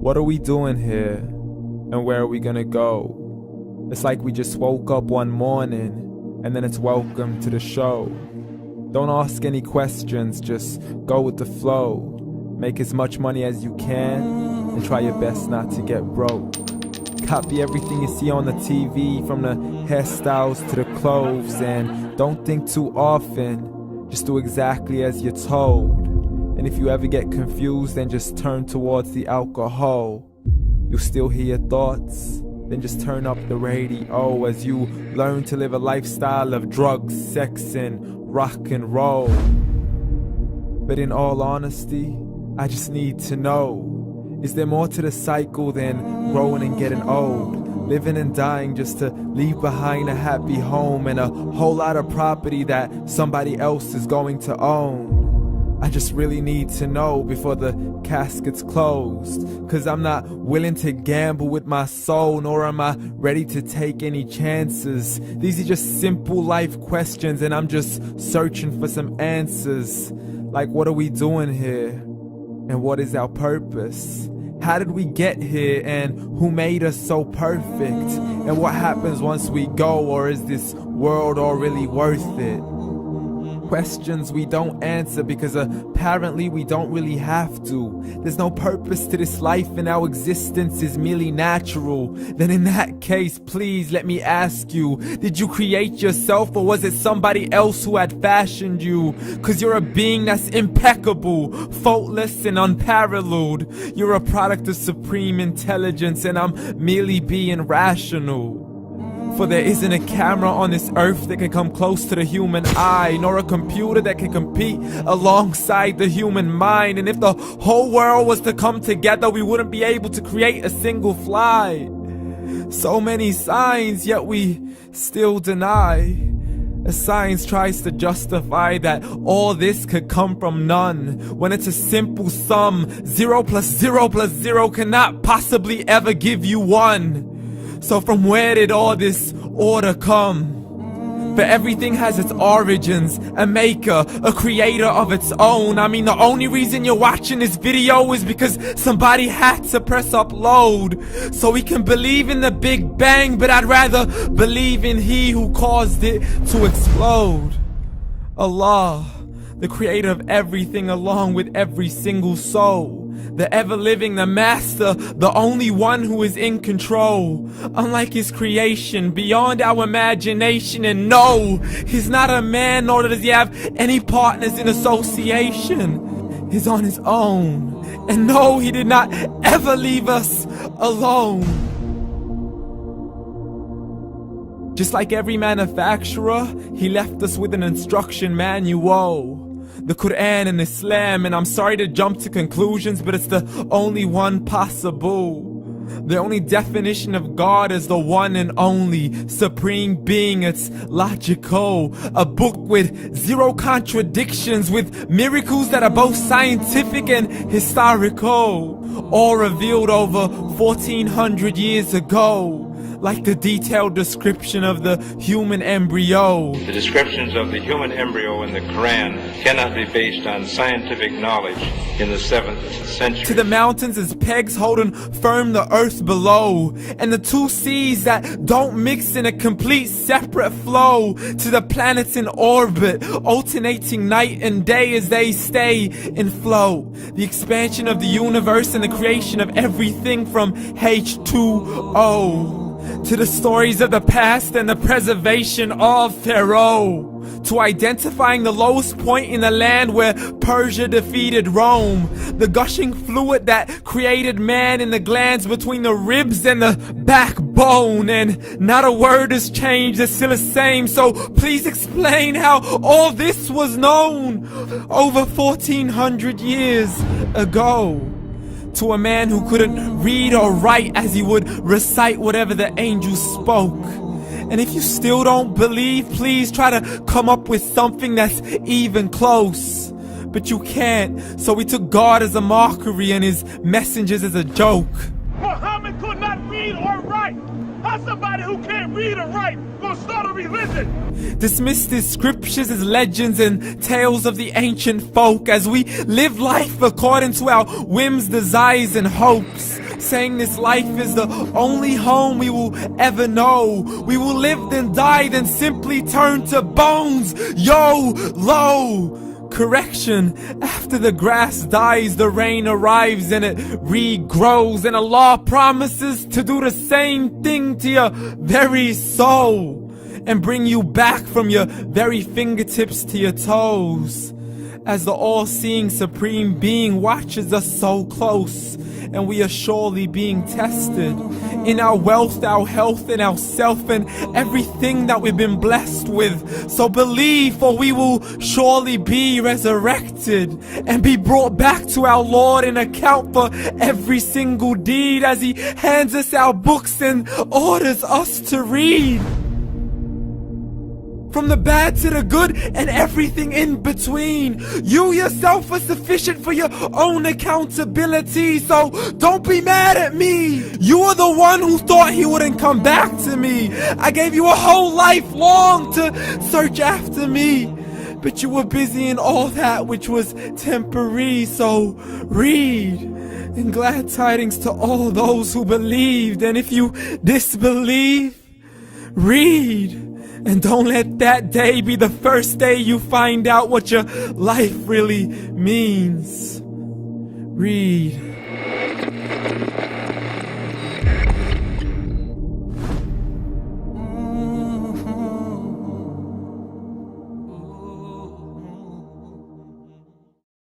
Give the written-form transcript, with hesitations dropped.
What are we doing here? And where are we gonna go? It's like we just woke up one morning and then it's welcome to the show. Don't ask any questions, just go with the flow. Make as much money as you can and try your best not to get broke. Copy everything you see on the TV, from the hairstyles to the clothes, and don't think too often, just do exactly as you're told. And if you ever get confused, then just turn towards the alcohol. You'll still hear your thoughts, then just turn up the radio as you learn to live a lifestyle of drugs, sex, and rock and roll. But in all honesty, I just need to know, is there more to the cycle than growing and getting old? Living and dying just to leave behind a happy home and a whole lot of property that somebody else is going to own. I just really need to know before the casket's closed, 'cause I'm not willing to gamble with my soul, nor am I ready to take any chances. These are just simple life questions and I'm just searching for some answers. Like, what are we doing here? And what is our purpose? How did we get here, and who made us so perfect? And what happens once we go, or is this world all really worth it? Questions we don't answer because apparently we don't really have to. There's no purpose to this life and our existence is merely natural. Then in that case, please let me ask you, did you create yourself, or was it somebody else who had fashioned you? 'Cause you're a being that's impeccable, faultless and unparalleled. You're a product of supreme intelligence and I'm merely being rational. For there isn't a camera on this earth that can come close to the human eye, nor a computer that can compete alongside the human mind. And if the whole world was to come together, we wouldn't be able to create a single fly. So many signs, yet we still deny. As science tries to justify that all this could come from none, when it's a simple sum. 0 plus 0 plus 0 cannot possibly ever give you 1. So from where did all this order come? For everything has its origins, a maker, a creator of its own. I mean, the only reason you're watching this video is because somebody had to press upload. So we can believe in the Big Bang, but I'd rather believe in He who caused it to explode. Allah, the creator of everything along with every single soul. The ever-living, the master, the only one who is in control. Unlike his creation, beyond our imagination. And no, he's not a man, nor does he have any partners in association. He's on his own. And no, he did not ever leave us alone. Just like every manufacturer, he left us with an instruction manual. The Quran and Islam, and I'm sorry to jump to conclusions, but it's the only one possible. The only definition of God is the one and only supreme being. It's logical, a book with 0 contradictions, with miracles that are both scientific and historical, all revealed over 1400 years ago. Like the detailed description of the human embryo. The descriptions of the human embryo in the Quran cannot be based on scientific knowledge in the 7th century. To the mountains as pegs holding firm the earth below, and the 2 seas that don't mix in a complete separate flow. To the planets in orbit, alternating night and day as they stay in flow. The expansion of the universe and the creation of everything from H2O. To the stories of the past and the preservation of Pharaoh. To identifying the lowest point in the land where Persia defeated Rome. The gushing fluid that created man in the glands between the ribs and the backbone. And not a word has changed, it's still the same. So please explain how all this was known over 1400 years ago. To a man who couldn't read or write, as he would recite whatever the angels spoke. And if you still don't believe, please try to come up with something that's even close. But you can't, so we took God as a mockery and his messengers as a joke. Muhammad could not read or write. How somebody who can't read or write gonna start a religion? Dismissed his scriptures as legends and tales of the ancient folk, as we live life according to our whims, desires, and hopes. saying this life is the only home we will ever know. We will live then die, then simply turn to bones. YOLO! Correction, after the grass dies, the rain arrives and it regrows, and Allah promises to do the same thing to your very soul and bring you back from your very fingertips to your toes, as the all-seeing supreme being watches us so close, and we are surely being tested in our wealth, our health, and our self, and everything that we've been blessed with. So believe, for we will surely be resurrected and be brought back to our Lord and account for every single deed, as He hands us our books and orders us to read. From the bad to the good and everything in between. You yourself are sufficient for your own accountability, so don't be mad at me. You are the one who thought He wouldn't come back to me. I gave you a whole life long to search after me, but you were busy in all that which was temporary. So read, and glad tidings to all those who believed. And if you disbelieve, read. And don't let that day be the first day you find out what your life really means. Read.